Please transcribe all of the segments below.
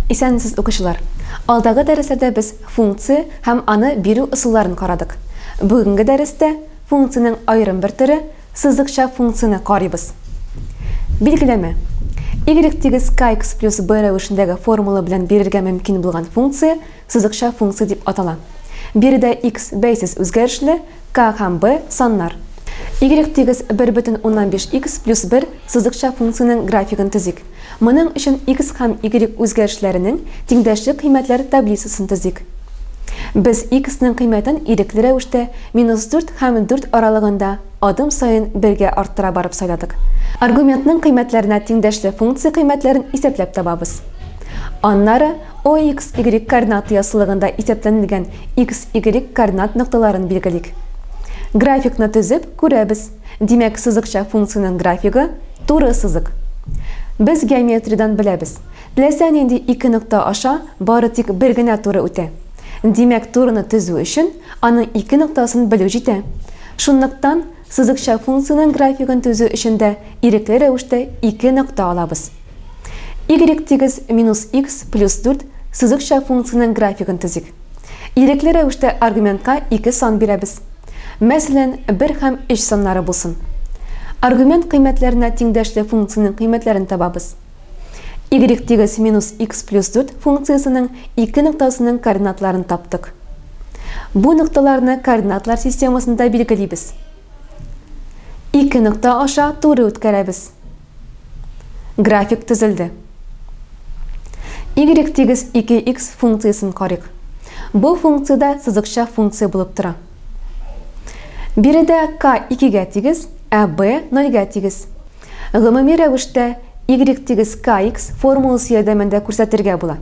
Исәнсез укучылар. Алдагы дәресләрдә без функция һәм аны бирү ысулларын карадык. Бүгенге дәрестә функцияның аерым бер төре сызыкча функцияны карыйбыз. Билгеләмә. Y тигез kx плюс b рәвешендәге формула белән бирергә мөмкин булган функция сызыкча функция дип атала. Биредә x бәйсез үзгәрешле, k һәм b саннар. Y тигез 1,15x плюс 1 сызыкча функцияның графигын төзик. Моның өчен x һәм y үзгәрешләренең тиңдәшлек кыйммәтләре таблицасын төзик. Без x-ның кыйммәтен ирекле рәвештә -4 һәм 4 аралыгында адым сайын бергә арттыра барып сайладык. Аргументның кыйммәтләренә тиңдәшле функция кыйммәтләрен исәпләп табабыз. Аннары ox, y координаты ясалыгында исәпләнелгән x, y координат нокталарын билгелик. Графикны төзеп күрәбез. Димәк, сызыкча функцияның графигы туры сызык. Без геометриядән беләбез. Теләсә нинди ике нокта аша бары тик бер генә туры үтә. Димәк, турыны төзү өчен аның ике ноктасын белү җитә. Шунлыктан сызыкча функцияның графигын төзү өчен дә ирекле рәвештә ике нокта алабыз. Y тигез -x плюс 4 сызыкча функцияның графигын төзик. Ирекле рәвештә аргументка ике сан бирәбез. Мәсәлән, 1 һәм 3 саннары булсын. Аргумент кыйммәтләренә тиңдәшле функцияның кыйммәтләрен табабыз. Y тигез -x плюс 4 функциясының ике ноктасының координатларын таптык. Бу нокталарны координатлар системасында билгелибез. Ике нокта аша туры үткәрәбез. График төзелде. Y тигез 2x функциясын карыйк. Бу функцияда сызыкча функция булып тора. Биредә k 2-гә тигез, ә b 0-гә тигез. Гомуми рәвештә y тигез kx формуласы ярдәмендә күрсәтергә була.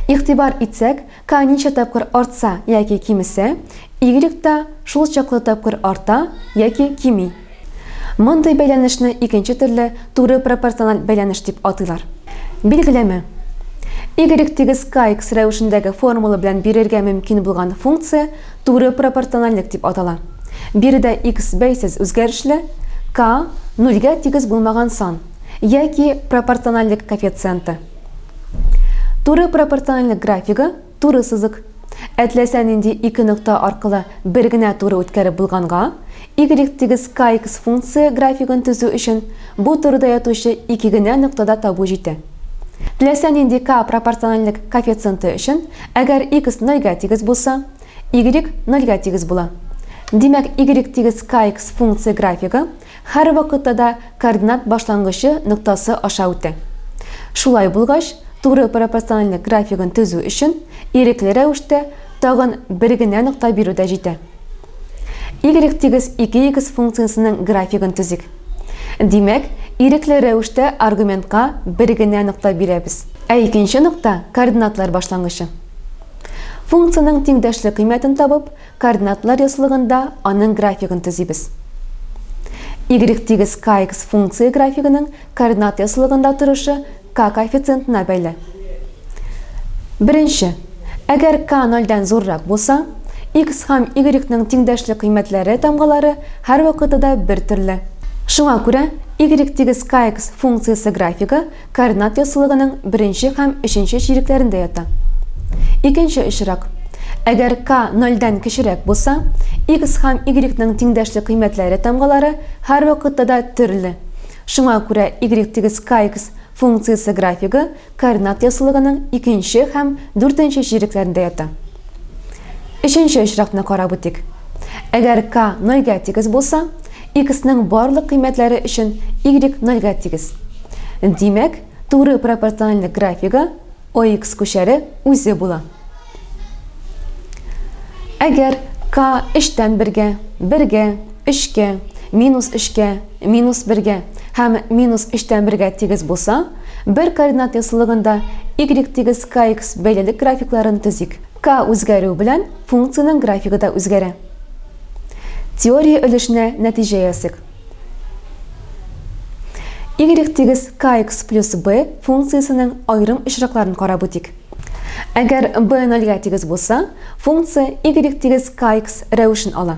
Игътибар итсәк, k ничә тапкыр артса яки кимесә, y та шул чаклы тапкыр арта яки кими. Мондый бәйләнешне икенче төрле туры пропорциональ бәйләнеш дип атыйлар. Билгеләмә. Y тигез kx рәвешендәге формула белән бирергә мөмкин булган функция туры пропорциональлек дип атала. Биредә x бәйсез үзгәрешле, k 0-гә тигез булмаган сан яки пропорциональлек коэффициенты. Туры пропорциональлек графигы туры сызык. Әтләсә нинди ике нокта аркылы бер генә туры үткәреп булганга, Y тигез kx функция графигын төзү өчен бу турыда ятучы ике генә ноктада табу җитә. Теләсә нинди k пропорциональлек коэффициенты өчен, әгәр x 0-гә тигез булса, y 0-гә тигез була. Димәк, Y тигез kx функция графигы һәр вакытта да координат башлангычы ноктасы аша үтә. Шулай булгач, туры пропорциональлек графигын төзү өчен ирекле рәвештә тагын бер генә нокта бирүдә җитә. Y тигез 2x функциясының графигын төзик. Димәк, ирекле рәвештә аргументка бер генә нокта бирәбез. Ә икенче нокта координатлар башлангычы. Функцияның тиңдәшле кыйммәтен табып, координатлар ясалыгында аның графигын төзибез. Y тигез kx функция графигының координат ясалыгында торышы k коэффициентына бәйле. Беренче, әгәр k 0-дан зуррак булса, x һәм y-ның тиңдәшле кыйммәтләре тамгалары һәр вакытта бер төрле. Шуңа күрә Y тигез kx функциясе графигы координат ясалыгының беренче һәм өченче ширекләрендә ята. Икенче очрак. Әгәр k 0-дан кечерәк булса, x һәм y-ның тиңдәшле кыйммәтләре тамгалары һәр вакытта төрле. Шуңа күрә Y тигез kx функциясе графигы координат ясалыгының икенче һәм дүртенче ширекләрендә ята. Өченче очракны карап үтик. Әгәр k 0-гә тигез булса, x-ның барлык кыйммәтләре өчен y 0-гә тигез. Димәк, туры пропорциональлек графигы ox күчәре үзе була. Әгәр k 3-тән 1-гә, 1-гә, 3-кә, -3-кә, -1-гә һәм -3-тән 1-гә тигез булса, бер координат ясалыгында Y тигез kx бәйлелек графикларын төзик. K үзгәрү белән функцияның графигы да үзгәрә. Теория өлешенә нәтиҗә ясыйк. Y тигез kx плюс b функциясының аерым очракларын карап үтик. Әгәр b 0-гә тигез булса, функция Y тигез kx рәвешен ала.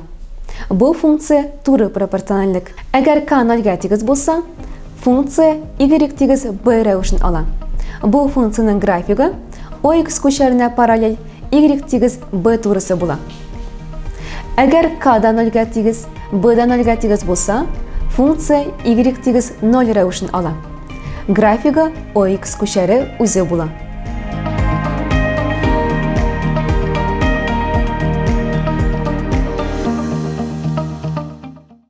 Бу функция туры пропорциональлек. Әгәр k 0-гә тигез булса, функция Y тигез b рәвешен ала. Бу функциянең графигы OX күчәренә параллель y тигез b турысы була. Әгәр k да 0-га тигез, b да 0-га тигез булса, функция y тигез 0 рәвешен ала. Графигы OX күчәре үзе була.